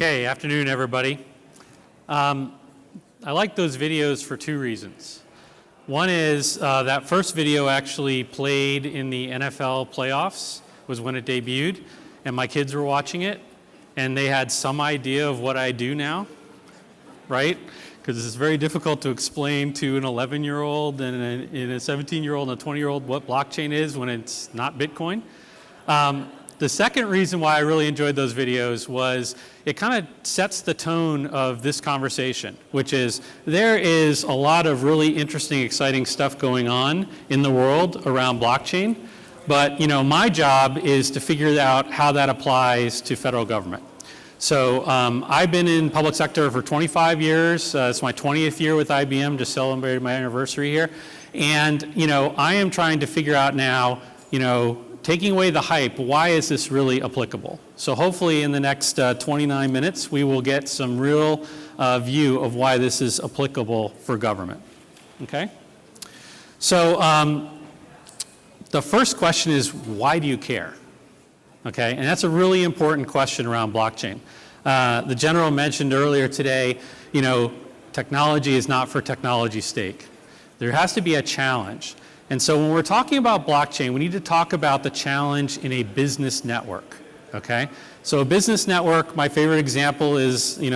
Okay, afternoon everybody. I like those videos for two reasons. One is that first video actually played in the NFL playoffs, was when it debuted, and my kids were watching it, and they had some idea of what I do now, right? Because it's very difficult to explain to an 11-year-old and a 17-year-old and a 20-year-old what blockchain is when it's not Bitcoin. The second reason why I really enjoyed those videos was it kind of sets the tone of this conversation, which is there is a lot of really interesting, exciting stuff going on in the world around blockchain, but my job is to figure out how that applies to federal government. So I've been in public sector for 25 years. It's my 20th year with IBM, just celebrated my anniversary here. And I am trying to figure out now, taking away the hype, why is this really applicable? So hopefully in the next 29 minutes, we will get some real view of why this is applicable for government, okay? So the first question is, why do you care? Okay, and that's a really important question around blockchain. The general mentioned earlier today, technology is not for technology's sake. There has to be a challenge. And so when we're talking about blockchain, we need to talk about the challenge in a business network, okay? So a business network, my favorite example is, the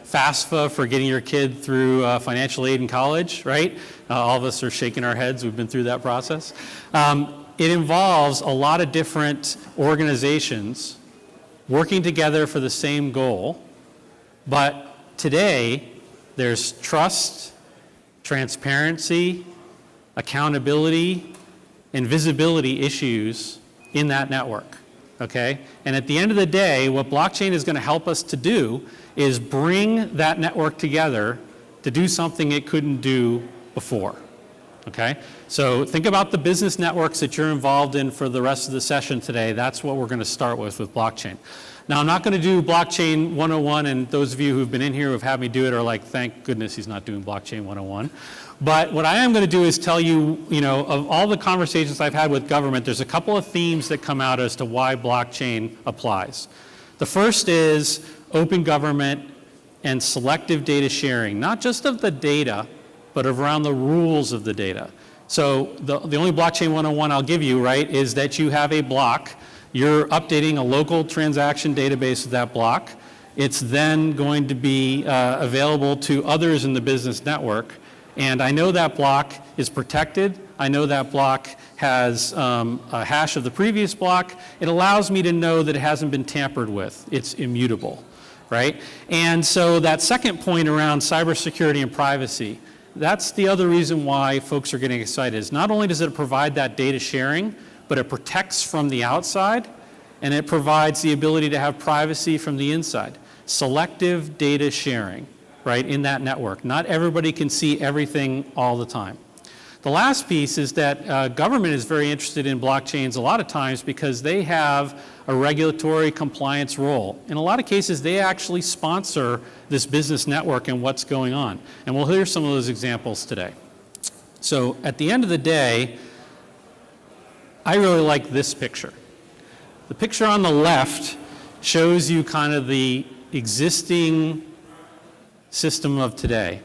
FAFSA for getting your kid through financial aid in college, right? All of us are shaking our heads, we've been through that process. It involves a lot of different organizations working together for the same goal, but today there's trust, transparency, accountability, and visibility issues in that network, okay? And at the end of the day, what blockchain is going to help us to do is bring that network together to do something it couldn't do before, okay? So think about the business networks that you're involved in for the rest of the session today. That's what we're going to start with blockchain. Now, I'm not going to do blockchain 101, and those of you who've been in here who have had me do it are like, thank goodness he's not doing blockchain 101. But what I am going to do is tell you, of all the conversations I've had with government, there's a couple of themes that come out as to why blockchain applies. The first is open government and selective data sharing, not just of the data, but around the rules of the data. So the only blockchain 101 I'll give you, right, is that you have a block. You're updating a local transaction database of that block. It's then going to be available to others in the business network. And I know that block is protected. I know that block has a hash of the previous block. It allows me to know that it hasn't been tampered with. It's immutable, right? And so that second point around cybersecurity and privacy, that's the other reason why folks are getting excited. Is not only does it provide that data sharing, but it protects from the outside, and it provides the ability to have privacy from the inside. Selective data sharing, right, in that network. Not everybody can see everything all the time. The last piece is that government is very interested in blockchains a lot of times because they have a regulatory compliance role. In a lot of cases, they actually sponsor this business network and what's going on. And we'll hear some of those examples today. So at the end of the day, I really like this picture. The picture on the left shows you kind of the existing system of today.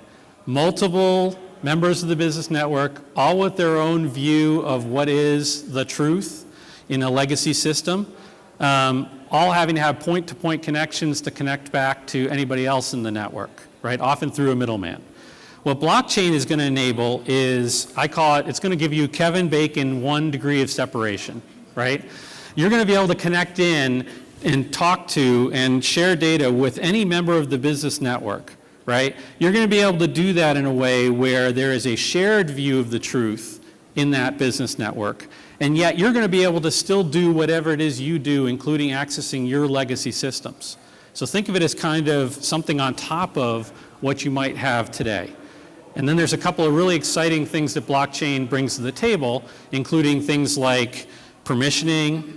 Multiple members of the business network, all with their own view of what is the truth in a legacy system, all having to have point-to-point connections to connect back to anybody else in the network, right? Often through a middleman. What blockchain is going to enable is, I call it, it's going to give you Kevin Bacon 1 degree of separation, right? You're going to be able to connect in and talk to and share data with any member of the business network, right? You're going to be able to do that in a way where there is a shared view of the truth in that business network, and yet you're going to be able to still do whatever it is you do, including accessing your legacy systems. So think of it as kind of something on top of what you might have today. And then there's a couple of really exciting things that blockchain brings to the table, including things like permissioning,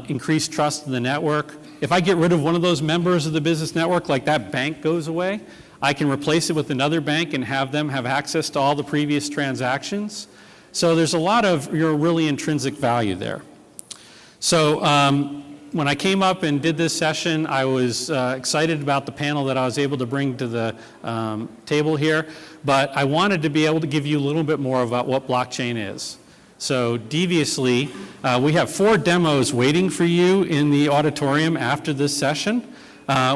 increased trust in the network. If I get rid of one of those members of the business network, like that bank goes away, I can replace it with another bank and have them have access to all the previous transactions. So there's a lot of really intrinsic value there. So when I came up and did this session, I was excited about the panel that I was able to bring to the table here, but I wanted to be able to give you a little bit more about what blockchain is. So deviously, we have 4 demos waiting for you in the auditorium after this session.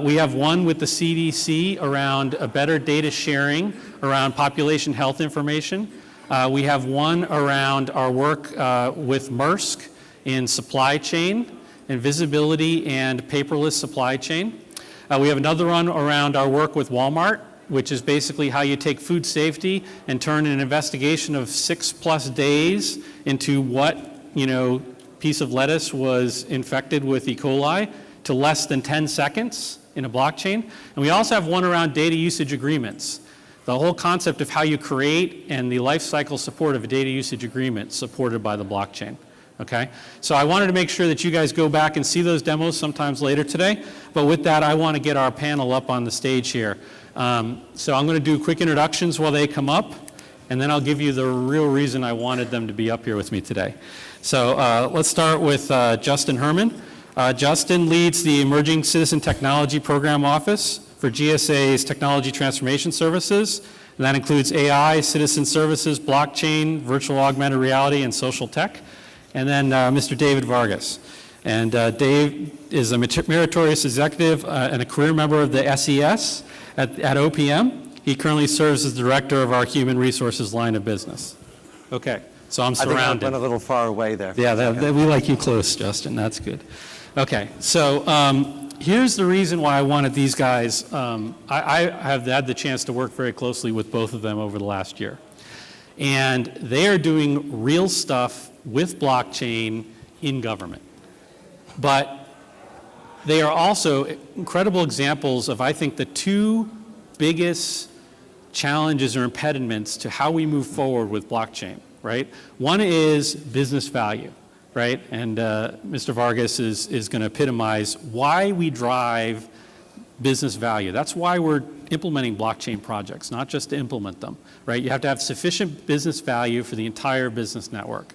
We have one with the CDC around a better data sharing around population health information. We have one around our work with Maersk in supply chain and visibility and paperless supply chain. We have another one around our work with Walmart, which is basically how you take food safety and turn an investigation of 6+ days into what, piece of lettuce was infected with E. coli to less than 10 seconds in a blockchain. And we also have one around data usage agreements. The whole concept of how you create and the life cycle support of a data usage agreement supported by the blockchain. Okay, so I wanted to make sure that you guys go back and see those demos sometimes later today. But with that, I want to get our panel up on the stage here. So I'm going to do quick introductions while they come up, and then I'll give you the real reason I wanted them to be up here with me today. So let's start with Justin Herman. Justin leads the Emerging Citizen Technology Program Office for GSA's Technology Transformation Services. And that includes AI, citizen services, blockchain, virtual augmented reality, and social tech. And then Mr. David Vargas. And Dave is a meritorious executive and a career member of the SES at OPM. He currently serves as director of our human resources line of business. Okay, so I'm surrounded. I think I went a little far away there. Yeah, we like you close, Justin. That's good. Okay, so here's the reason why I wanted these guys. I have had the chance to work very closely with both of them over the last year. And they are doing real stuff with blockchain in government. But they are also incredible examples of, I think, the 2 biggest challenges or impediments to how we move forward with blockchain, right? One is business value, right? And Mr. Vargas is going to epitomize why we drive business value. That's why we're implementing blockchain projects, not just to implement them, right? You have to have sufficient business value for the entire business network.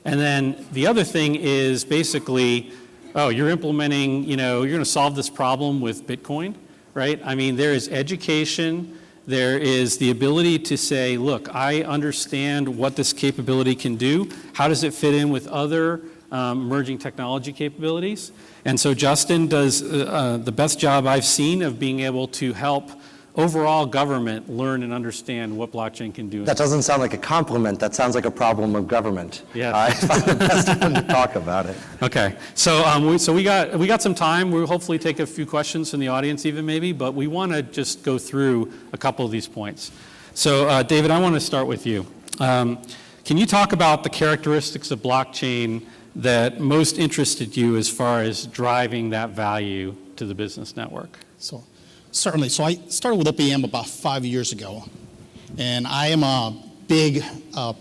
And then the other thing is basically, you're implementing, you're going to solve this problem with Bitcoin, right? I mean, there is education, there is the ability to say, look, I understand what this capability can do. How does it fit in with other emerging technology capabilities? And so Justin does the best job I've seen of being able to help overall government learn and understand what blockchain can do. That doesn't sound like a compliment. That sounds like a problem of government. Yeah. It's the best time to talk about it. Okay. So we got some time. We'll hopefully take a few questions from the audience even maybe, but we want to just go through a couple of these points. So David, I want to start with you. Can you talk about the characteristics of blockchain that most interested you as far as driving that value to the business network? Certainly. So I started with OPM about 5 years ago, and I am a big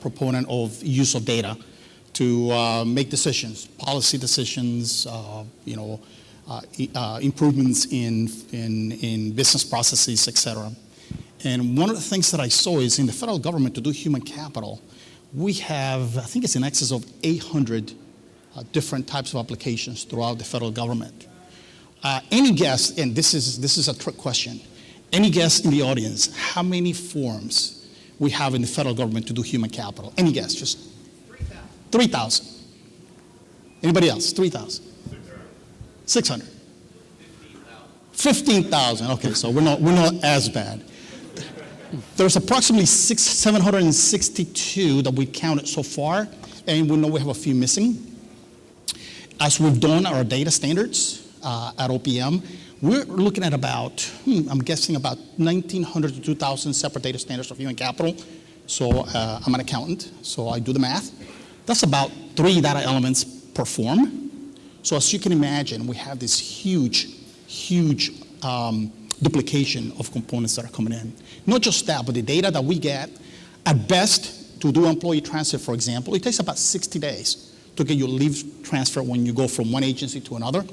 proponent of use of data to make decisions, policy decisions, improvements in business processes, et cetera. And one of the things that I saw is in the federal government to do human capital, we have, I think it's in excess of 800 different types of applications throughout the federal government. Any guess, and this is a trick question, any guess in the audience how many forms we have in the federal government to do human capital? Any guess? Just 3,000. Anybody else? 3,000. 600. 15,000. Okay, so we're not as bad. There's approximately 762 that we counted so far, and we know we have a few missing. As we've done our data standards at OPM, we're looking at about, I'm guessing about 1,900 to 2,000 separate data standards of human capital. So I'm an accountant, so I do the math. That's about 3 data elements per form. So as you can imagine, we have this huge duplication of components that are coming in. Not just that, but the data that we get, at best, to do employee transfer, for example, it takes about 60 days to get your leave transfer when you go from one agency to another.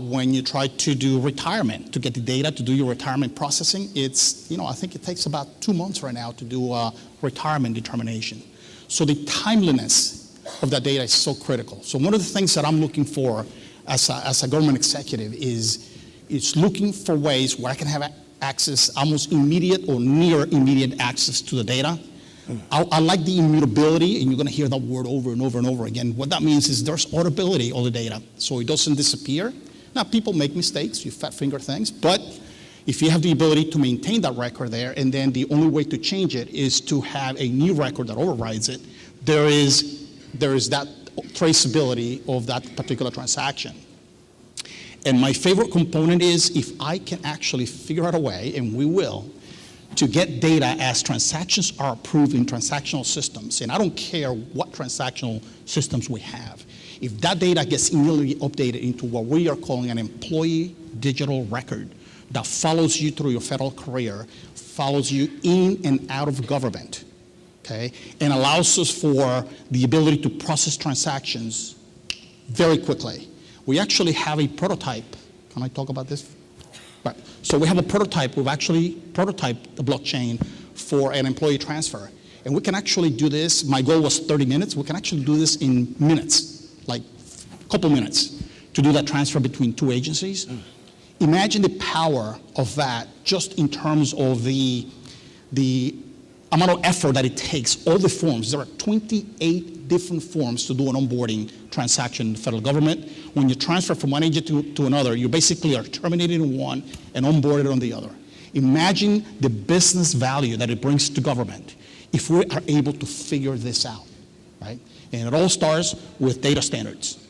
When you try to do retirement, to get the data to do your retirement processing, it's, I think it takes about 2 months right now to do retirement determination. So the timeliness of that data is so critical. So one of the things that I'm looking for as a government executive is looking for ways where I can have access, almost immediate or near immediate access to the data. I like the immutability, and you're going to hear that word over and over and over again. What that means is there's auditability of the data, so it doesn't disappear. Now, people make mistakes, you fat finger things, but if you have the ability to maintain that record there, and then the only way to change it is to have a new record that overrides it, there is that traceability of that particular transaction. And my favorite component is if I can actually figure out a way, and we will, to get data as transactions are approved in transactional systems, and I don't care what transactional systems we have. If that data gets immediately updated into what we are calling an employee digital record that follows you through your federal career, follows you in and out of government, okay, and allows us for the ability to process transactions very quickly. We actually have a prototype. Can I talk about this? Right. So we have a prototype. We've actually prototyped the blockchain for an employee transfer. And we can actually do this. My goal was 30 minutes. We can actually do this in minutes, like a couple minutes, to do that transfer between two agencies. Imagine the power of that just in terms of the amount of effort that it takes, all the forms. There are 28 different forms to do an onboarding transaction in the federal government. When you transfer from one agency to another, you basically are terminated in one and onboarded on the other. Imagine the business value that it brings to government if we are able to figure this out, right? And it all starts with data standards.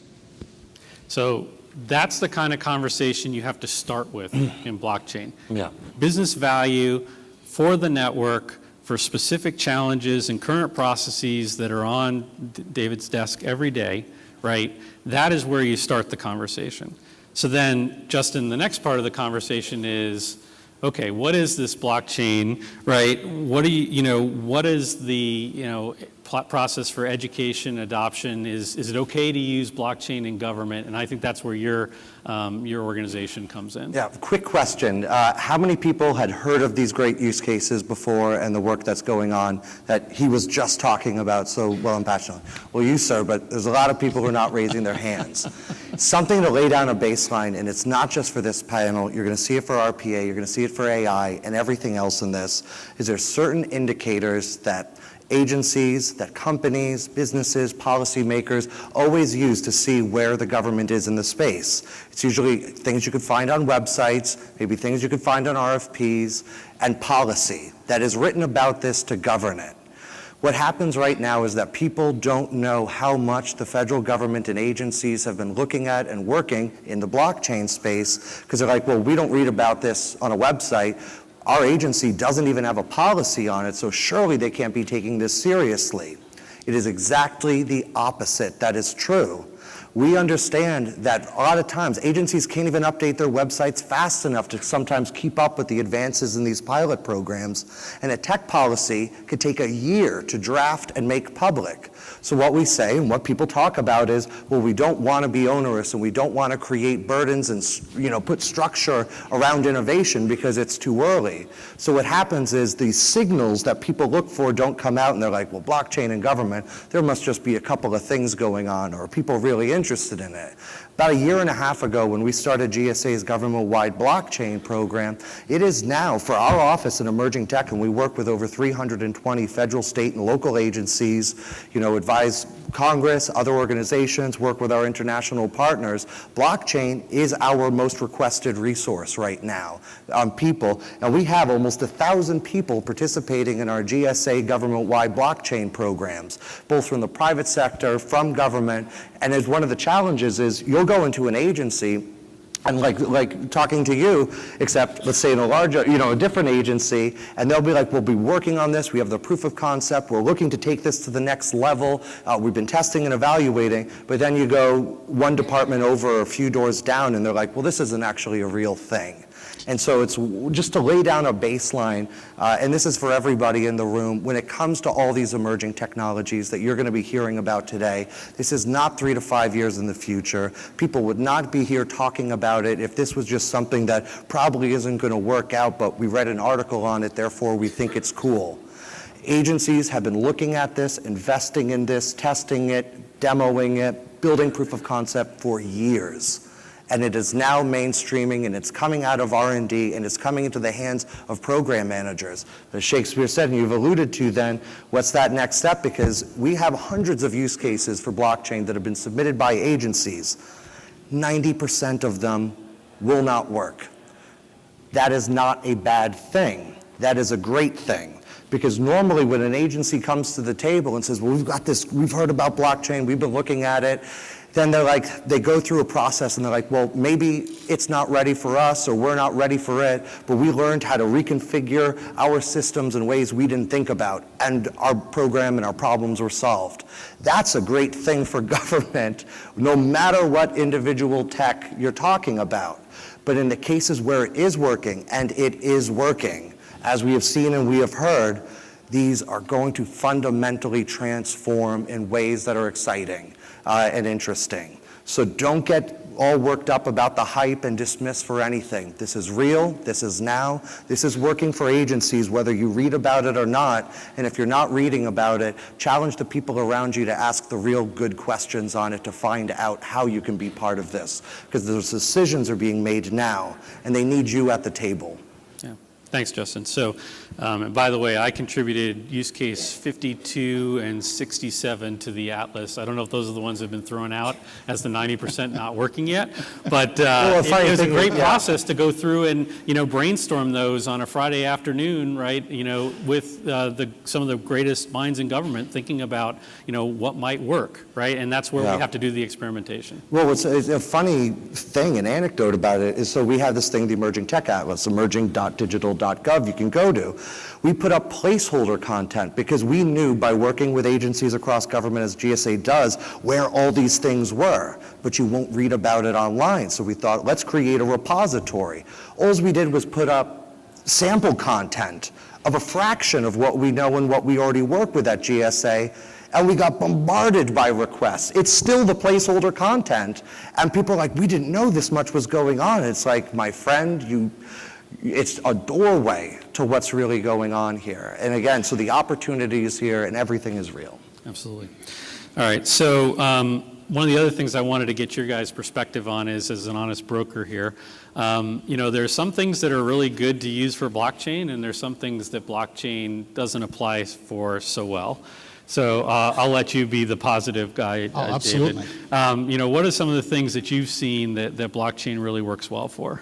So that's the kind of conversation you have to start with in blockchain. Yeah. Business value for the network, for specific challenges and current processes that are on David's desk every day, right? That is where you start the conversation. So then, Justin, the next part of the conversation is, okay, what is this blockchain, right? What is the, process for education adoption? Is it okay to use blockchain in government? And I think that's where your organization comes in. Yeah, quick question. How many people had heard of these great use cases before and the work that's going on that he was just talking about so well and passionately? Well, you, sir, but there's a lot of people who are not raising their hands. Something to lay down a baseline, and it's not just for this panel. You're going to see it for RPA, you're going to see it for AI, and everything else in this. Is there certain indicators that agencies, that companies, businesses, policymakers always use to see where the government is in the space? It's usually things you could find on websites, maybe things you could find on RFPs, and policy that is written about this to govern it. What happens right now is that people don't know how much the federal government and agencies have been looking at and working in the blockchain space, because they're like, well, we don't read about this on a website. Our agency doesn't even have a policy on it, so surely they can't be taking this seriously. It is exactly the opposite that is true. We understand that a lot of times agencies can't even update their websites fast enough to sometimes keep up with the advances in these pilot programs. And a tech policy could take a year to draft and make public. So what we say and what people talk about is, well, we don't want to be onerous and we don't want to create burdens and put structure around innovation because it's too early. So what happens is these signals that people look for don't come out, and they're like, well, blockchain and government, there must just be a couple of things going on, or people really interested in it. About a year and a half ago, when we started GSA's government-wide blockchain program, it is now, for our office in emerging tech, and we work with over 320 federal, state, and local agencies, advise Congress, other organizations, work with our international partners. Blockchain is our most requested resource right now on people, and we have almost 1,000 people participating in our GSA government-wide blockchain programs, both from the private sector, from government, and as one of the challenges is you'll go into an agency and like talking to you, except let's say in a larger, a different agency, and they'll be like, we'll be working on this, we have the proof of concept, we're looking to take this to the next level, we've been testing and evaluating, but then you go one department over, a few doors down, and they're like, well, this isn't actually a real thing. And so it's just to lay down a baseline, and this is for everybody in the room, when it comes to all these emerging technologies that you're going to be hearing about today, this is not 3 to 5 years in the future. People would not be here talking about it if this was just something that probably isn't going to work out, but we read an article on it, therefore we think it's cool. Agencies have been looking at this, investing in this, testing it, demoing it, building proof of concept for years. And it is now mainstreaming, and it's coming out of R&D, and it's coming into the hands of program managers. As Shakespeare said, and you've alluded to then, what's that next step? Because we have hundreds of use cases for blockchain that have been submitted by agencies. 90% of them will not work. That is not a bad thing. That is a great thing. Because normally when an agency comes to the table and says, well, we've got this, we've heard about blockchain, we've been looking at it, then they're like, they go through a process and they're like, well, maybe it's not ready for us or we're not ready for it, but we learned how to reconfigure our systems in ways we didn't think about, and our program and our problems were solved. That's a great thing for government, no matter what individual tech you're talking about. But in the cases where it is working, and it is working, as we have seen and we have heard, these are going to fundamentally transform in ways that are exciting and interesting. So don't get all worked up about the hype and dismiss for anything. This is real, this is now, this is working for agencies whether you read about it or not, and if you're not reading about it, challenge the people around you to ask the real good questions on it to find out how you can be part of this, because those decisions are being made now, and they need you at the table. Yeah. Thanks, Justin. So, and by the way, I contributed use case 52 and 67 to the Atlas. I don't know if those are the ones that have been thrown out as the 90% not working yet, but it was a great process to go through and, brainstorm those on a Friday afternoon, right? With some of the greatest minds in government thinking about, what might work, right? And that's where we have to do the experimentation. Well, it's a funny thing, an anecdote about it is, so we have this thing, the Emerging Tech Atlas, emerging.digital.gov you can go to. We put up placeholder content because we knew by working with agencies across government, as GSA does, where all these things were, but you won't read about it online. So we thought, let's create a repository. All we did was put up sample content of a fraction of what we know and what we already work with at GSA, and we got bombarded by requests. It's still the placeholder content, and people are like, we didn't know this much was going on. It's like, my friend, it's a doorway to what's really going on here. And again, so the opportunity is here and everything is real. Absolutely. All right, so one of the other things I wanted to get your guys' perspective on is, as an honest broker here, there's some things that are really good to use for blockchain, and there's some things that blockchain doesn't apply for so well. So I'll let you be the positive guy, absolutely. David. What are some of the things that you've seen that blockchain really works well for?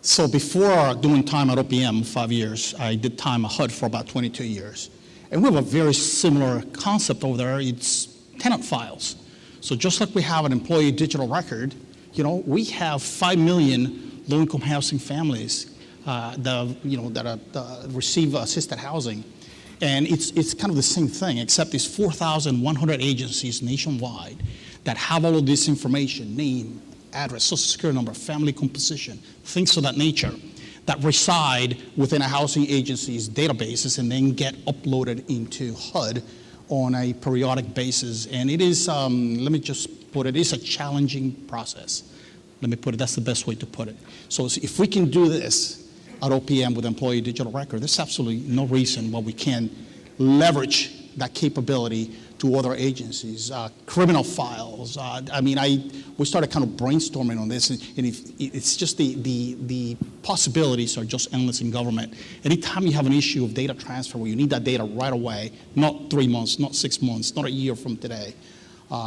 So before doing time at OPM, 5 years, I did time at HUD for about 22 years. And we have a very similar concept over there. It's tenant files. So just like we have an employee digital record, we have 5 million low-income housing families that receive assisted housing. And it's kind of the same thing, except it's 4,100 agencies nationwide that have all of this information, name, address, social security number, family composition, things of that nature, that reside within a housing agency's databases and then get uploaded into HUD on a periodic basis. And it is, let me just put it, it's a challenging process. Let me put it, that's the best way to put it. So if we can do this at OPM with employee digital record, there's absolutely no reason why we can't leverage that capability to other agencies, criminal files. We started kind of brainstorming on this, and it's just the possibilities are just endless in government. Anytime you have an issue of data transfer where you need that data right away, not 3 months, not 6 months, not a year from today,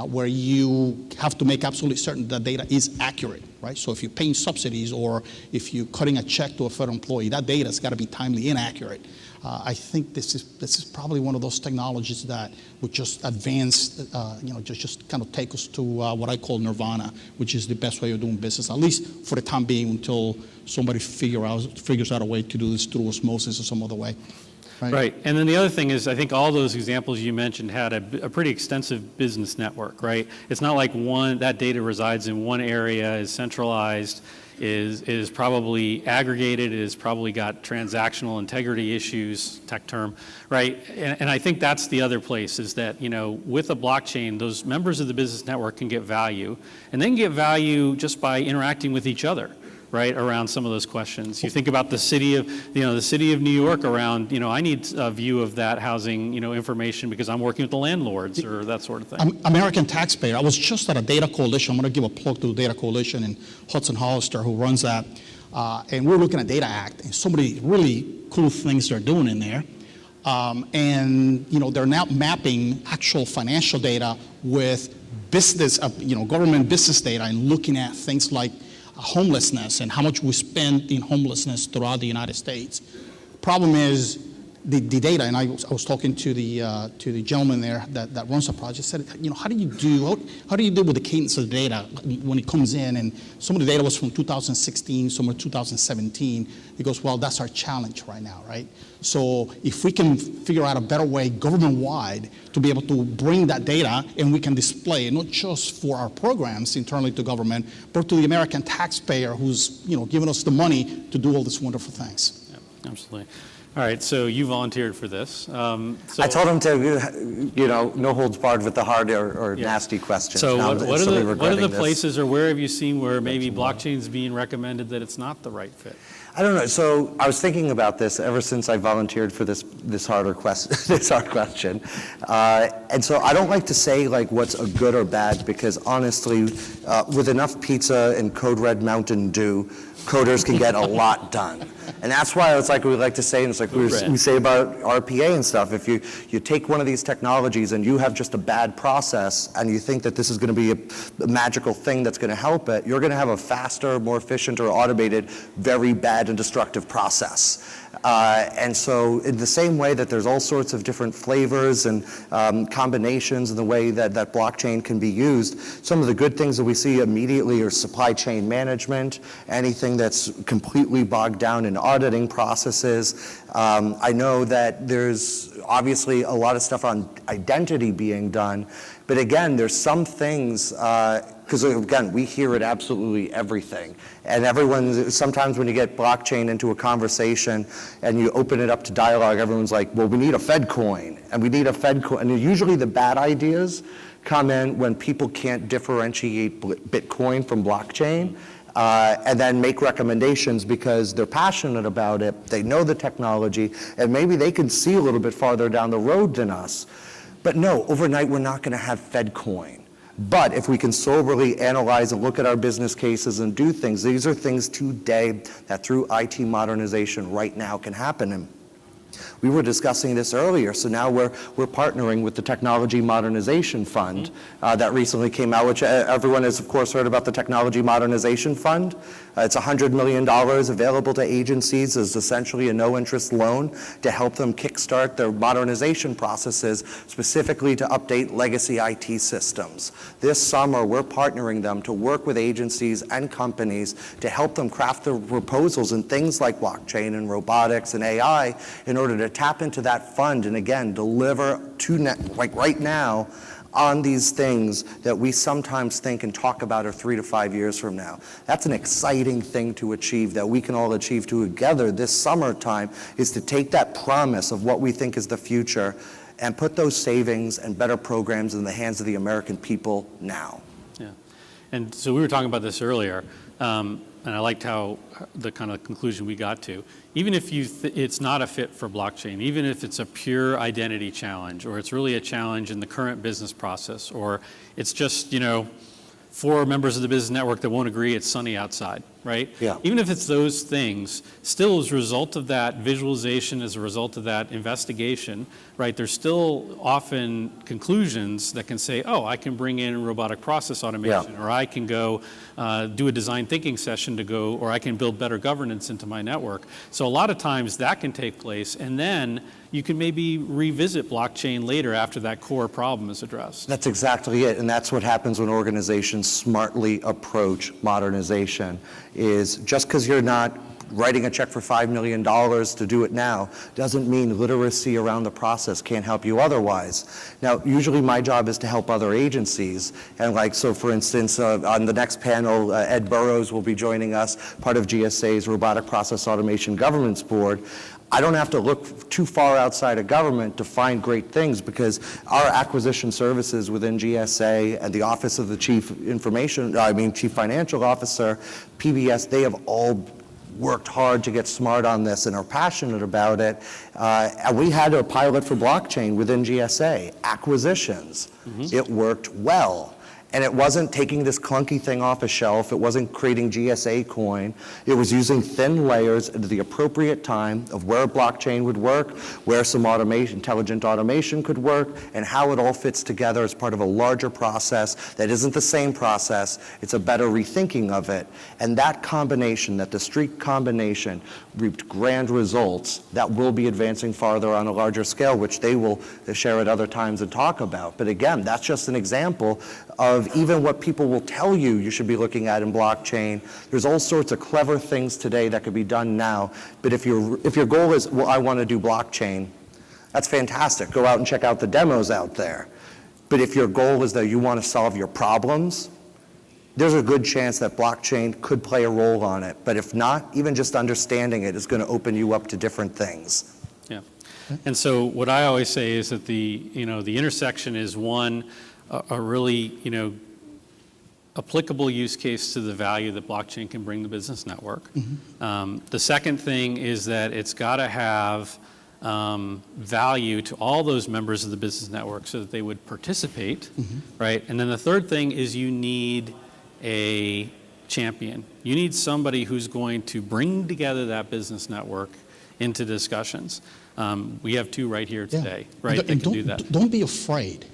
where you have to make absolutely certain that data is accurate, right? So if you're paying subsidies or if you're cutting a check to a federal employee, that data's got to be timely and accurate. I think this is probably one of those technologies that would just advance, just kind of take us to what I call nirvana, which is the best way of doing business, at least for the time being, until somebody figures out a way to do this through osmosis or some other way. Right. And then the other thing is, I think all those examples you mentioned had a pretty extensive business network, right? It's not like that data resides in one area, is centralized, is probably aggregated, is probably got transactional integrity issues, tech term, right? And I think that's the other place, is that, with a blockchain, those members of the business network can get value, and they can get value just by interacting with each other. right, around some of those questions. You think about the city of New York around, I need a view of that housing, information because I'm working with the landlords or that sort of thing. American taxpayer. I was just at a data coalition. I'm going to give a plug to the data coalition and Hudson Hollister, who runs that. And we're looking at Data Act and so many really cool things they're doing in there. And they're now mapping actual financial data with business, government business data, and looking at things like homelessness and how much we spend in homelessness throughout the United States. Problem is the data, and I was talking to the gentleman there that runs the project. Said, how do you deal with the cadence of the data when it comes in? And some of the data was from 2016, some of 2017. He goes, well, that's our challenge right now, right? So if we can figure out a better way government-wide to be able to bring that data and we can display it, not just for our programs internally to government, but to the American taxpayer who's giving us the money to do all these wonderful things. Yeah, absolutely. All right, so you volunteered for this. I told him to, no holds barred with the hard or nasty questions. So Now I'm what instantly are the regretting this. places, or where have you seen where maybe blockchain's being recommended that it's not the right fit? I don't know. So I was thinking about this ever since I volunteered for this hard question. And so I don't like to say like what's a good or bad because honestly, with enough pizza and Code Red Mountain Dew, coders can get a lot done. And that's why it's like we like to say, and it's like we say about RPA and stuff, if you take one of these technologies and you have just a bad process and you think that this is going to be a magical thing that's going to help it, you're going to have a faster, more efficient, or automated, very bad and destructive process. And so in the same way that there's all sorts of different flavors and combinations in the way that blockchain can be used, some of the good things that we see immediately are supply chain management, anything that's completely bogged down in auditing processes. I know that there's obviously a lot of stuff on identity being done, but again, there's some things, because again, we hear it absolutely everything. And sometimes when you get blockchain into a conversation and you open it up to dialogue, everyone's like, well, we need a Fed coin, and we need a Fed coin. And usually the bad ideas come in when people can't differentiate Bitcoin from blockchain. And then make recommendations because they're passionate about it, they know the technology, and maybe they can see a little bit farther down the road than us. But no, overnight we're not going to have FedCoin. But if we can soberly analyze and look at our business cases and do things, these are things today that through IT modernization right now can happen. And we were discussing this earlier, so now we're partnering with the Technology Modernization Fund that recently came out, which everyone has, of course, heard about the Technology Modernization Fund. It's $100 million available to agencies as essentially a no-interest loan to help them kickstart their modernization processes, specifically to update legacy IT systems. This summer, we're partnering them to work with agencies and companies to help them craft their proposals in things like blockchain and robotics and AI in order to tap into that fund and again deliver like right now on these things that we sometimes think and talk about are 3 to 5 years from now. That's an exciting thing to achieve that we can all achieve together this summertime, is to take that promise of what we think is the future and put those savings and better programs in the hands of the American people now. Yeah, and so we were talking about this earlier. And I liked how the kind of conclusion we got to. Even if it's not a fit for blockchain, even if it's a pure identity challenge, or it's really a challenge in the current business process, or it's just, 4 members of the business network that won't agree it's sunny outside, right? Yeah. Even if it's those things, still as a result of that visualization, as a result of that investigation, right, there's still often conclusions that can say, oh, I can bring in robotic process automation, or I can go do a design thinking session or I can build better governance into my network. So a lot of times that can take place, and then you can maybe revisit blockchain later after that core problem is addressed. That's exactly it, and that's what happens when organizations smartly approach modernization, is just because you're not writing a check for $5 million to do it now doesn't mean literacy around the process can't help you otherwise. Now, usually my job is to help other agencies, and so for instance, on the next panel, Ed Burrows will be joining us, part of GSA's Robotic Process Automation Governance Board. I don't have to look too far outside of government to find great things, because our acquisition services within GSA and the Office of the Chief Financial Officer, PBS, they have all worked hard to get smart on this and are passionate about it. And we had a pilot for blockchain within GSA, acquisitions. It worked well. And it wasn't taking this clunky thing off a shelf. It wasn't creating GSA coin. It was using thin layers at the appropriate time of where blockchain would work, where some intelligent automation could work, and how it all fits together as part of a larger process that isn't the same process. It's a better rethinking of it. And that combination, that discrete combination, reaped grand results that will be advancing farther on a larger scale, which they will share at other times and talk about. But again, that's just an example of even what people will tell you should be looking at in blockchain. There's all sorts of clever things today that could be done now. But if your goal is, well, I want to do blockchain, that's fantastic. Go out and check out the demos out there. But if your goal is that you want to solve your problems, there's a good chance that blockchain could play a role on it. But if not, even just understanding it is going to open you up to different things. Yeah. And so what I always say is that the intersection is one, a really, applicable use case to the value that blockchain can bring the business network. The second thing is that it's got to have value to all those members of the business network so that they would participate, right? And then the third thing is you need a champion. You need somebody who's going to bring together that business network into discussions. We have two right here today, right? That can do that. Don't be afraid.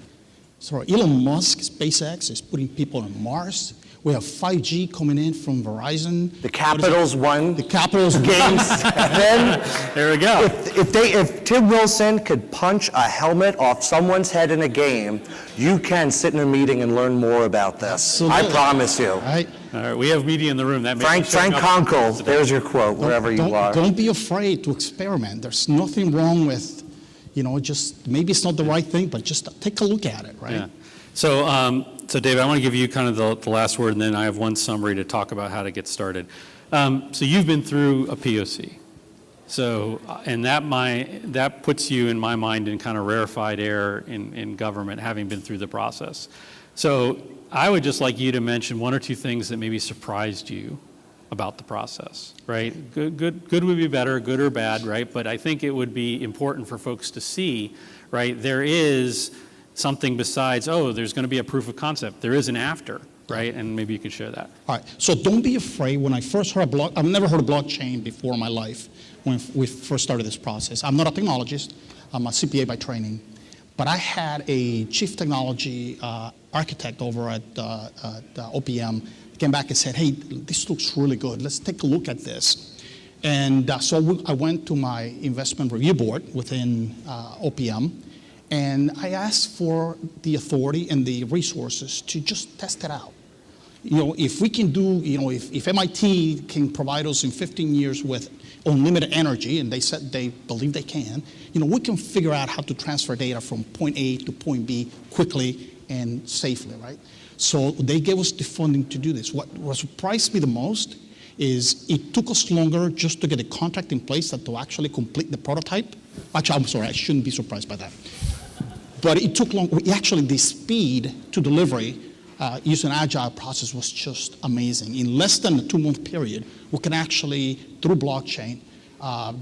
So Elon Musk, SpaceX, is putting people on Mars. We have 5G coming in from Verizon. The Capitals won. The Capitals Game 7. There we go. If Tim Wilson could punch a helmet off someone's head in a game, you can sit in a meeting and learn more about this. Absolutely. I promise you. Right? All right, we have media in the room. That may Frank be showing up Conkle, there's your quote, wherever you are. Don't be afraid to experiment. There's nothing wrong with, just maybe it's not the right thing, but just take a look at it, right? Yeah. So David, I want to give you kind of the last word, and then I have one summary to talk about how to get started. So you've been through a POC. So, and that puts you, in my mind, in kind of rarefied air in government, having been through the process. So I would just like you to mention one or two things that maybe surprised you about the process, right? Good would be better, good or bad, right? But I think it would be important for folks to see, right? There is something besides, there's going to be a proof of concept. There is an after, right? And maybe you could share that. All right. So don't be afraid. When I first heard I've never heard of blockchain before in my life when we first started this process. I'm not a technologist. I'm a CPA by training. But I had a chief technology architect over at OPM came back and said, hey, this looks really good. Let's take a look at this. And so I went to my investment review board within OPM, and I asked for the authority and the resources to just test it out. If we can do, if MIT can provide us in 15 years with unlimited energy, and they said they believe they can, we can figure out how to transfer data from point A to point B quickly and safely, right? So they gave us the funding to do this. What surprised me the most is it took us longer just to get a contract in place than to actually complete the prototype. Actually, I'm sorry, I shouldn't be surprised by that. But it took long. Actually, the speed to delivery using an agile process was just amazing. In less than a 2-month period, we can actually, through blockchain,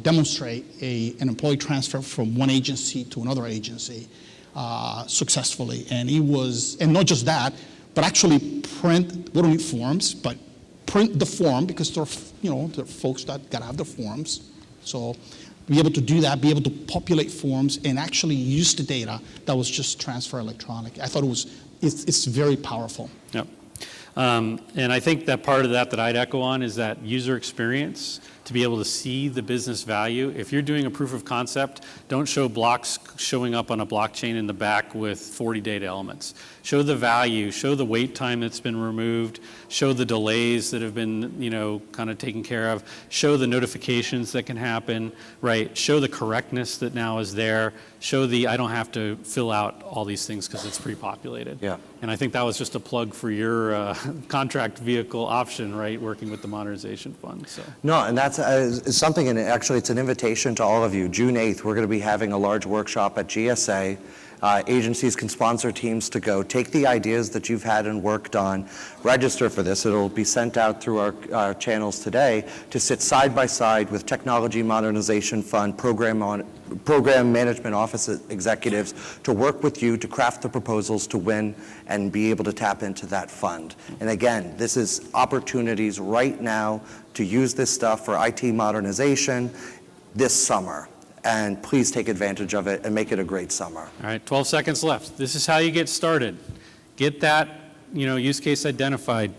demonstrate an employee transfer from one agency to another agency successfully. And not just that, but actually print, we don't need forms, but print the form, because there are folks that gotta have the forms. So be able to do that, be able to populate forms and actually use the data that was just transferred electronic. I thought it's very powerful. Yep. And I think that part of that I'd echo on is that user experience, to be able to see the business value. If you're doing a proof of concept, don't show blocks showing up on a blockchain in the back with 40 data elements. Show the value, show the wait time that's been removed, show the delays that have been, kind of taken care of, show the notifications that can happen, right? Show the correctness that now is there, show the I don't have to fill out all these things because it's pre-populated. Yeah. And I think that was just a plug for your contract vehicle option, right, working with the modernization fund. So. No, and that's something, and actually it's an invitation to all of you. June 8th, we're going to be having a large workshop at GSA. Agencies can sponsor teams to go. Take the ideas that you've had and worked on, register for this. It'll be sent out through our channels today to sit side by side with Technology Modernization Fund program management office executives to work with you to craft the proposals to win and be able to tap into that fund. And again, this is opportunities right now to use this stuff for IT modernization this summer. And please take advantage of it and make it a great summer. All right, 12 seconds left. This is how you get started. Get that, use case identified.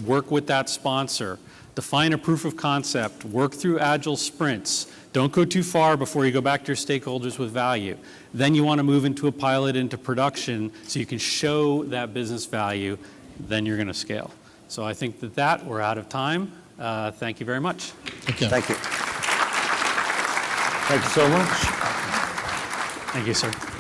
Work with that sponsor. Define a proof of concept. Work through agile sprints. Don't go too far before you go back to your stakeholders with value. Then you want to move into a pilot, into production, so you can show that business value. Then you're going to scale. So I think that we're out of time. Thank you very much. Okay. Thank you. Thank you so much. Thank you, sir.